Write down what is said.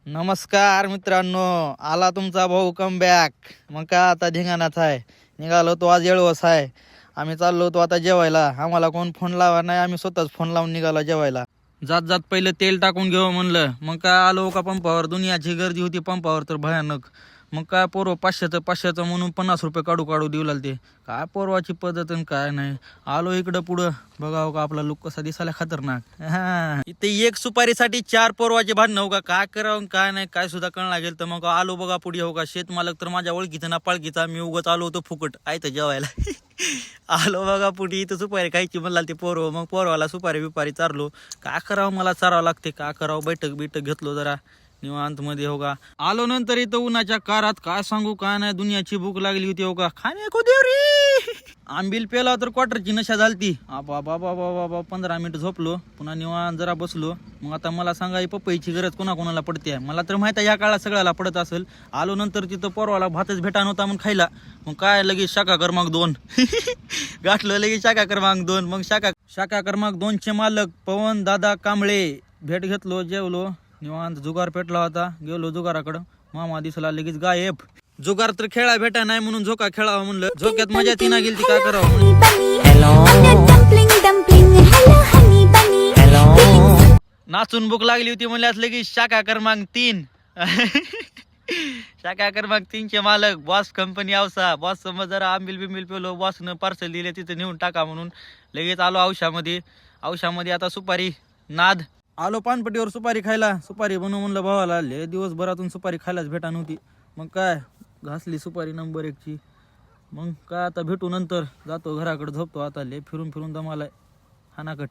नमस्कार मित्रांनो, आला तुमचा भाऊ कम बॅक. मग काय आता धिंगाणाच आहे. निघालो तो आज येळवस आहे. आम्ही चाललो होतो आता जेवायला. आम्हाला कोण फोन लावा नाही, आम्ही स्वतःच फोन लावून निघालो जेवायला. जात जात पहिले तेल टाकून घेऊ म्हणलं. मग काय आलो का पंपावर. दुनियाची गर्दी होती पंपावर तर भयानक. मग काय पोरं 500चं म्हणून 50 रुपये काढू काढू देऊ लागते. काय पोरवाची पद्धत आणि काय नाही. आलो इकडं पुढं बघाव का आपला लुक कसा दिसायला खतरनाक. इथे एक सुपारीसाठी 4 पोरवाचे भांडण हो का. काय करावं काय नाही काय सुद्धा कळलं लागेल. तर मग आलो बघा पुढे हो का. शेतमालक तर माझ्या ओळखीचा ना पाळखीचा. मी उगाच आलो होतो फुकट आयतं जेवायला. आलो बघा पुढे इथं सुपारी खायची म्हणला ते पोरव. मग पोरवाला सुपारी बिपारी चारलो. काय करावं मला चारावं लागते. काय करावं बैठक घेतलो जरा निवांत मध्ये हो का. आलो नंतर इथं उन्हाच्या कारात काय सांगू काय नाही. दुनियाची भूक लागली होती हो का. खाणे को देव रे. आंबील पेला तर क्वार्टरची नशा झालती. बाबा बाबा बाबा 15 मिनिट झोपलो. पुन्हा निवांत जरा बसलो. मग आता मला सांगा ही पपईची गरज कोणाकोणाला पडते. मला तर माहिती आहे या काळात सगळ्याला पडत असेल. आलो नंतर तिथं पोरवाला भातच भेटा नव्हता मग खायला. मग काय लगेच शाखा क्रमांक 2 गाठलं लगेच शाखा क्रमांक 2. मग शाखा क्रमांक 2चे मालक पवन दादा कांबळे भेट घेतलो. जेवलो निवांत. जुगार पेटला होता. गेलो जुगाराकडं. मामा दिसला लगेच गायब. जुगार तर खेळा भेटा नाही म्हणून झोका खेळावा म्हणलं. झोक्यात मजा ती ना गेली काय करावं. नाचून भूक लागली होती म्हणल्यास लगेच शाखा क्रमांक 3. शाखा क्रमांक 3चे मालक बॉस कंपनी औसा. बॉस समज जरा आंबील बिंबील पेलो. बॉसनं पार्सल दिले तिथे नेऊन टाका म्हणून लगेच आलो औषामध्ये आता सुपारी नाद. आलो पानपट्टीवर सुपारी खायला. सुपारी बनवू म्हणलं भावाला. लय दिवसभरातून सुपारी खायलाच भेटा नव्हती. मग काय घासली सुपारी नंबर 1ची. मग काय आता भेटू नंतर. जातो घराकडे झोपतो आता. लय फिरून दमालाय हानाकट.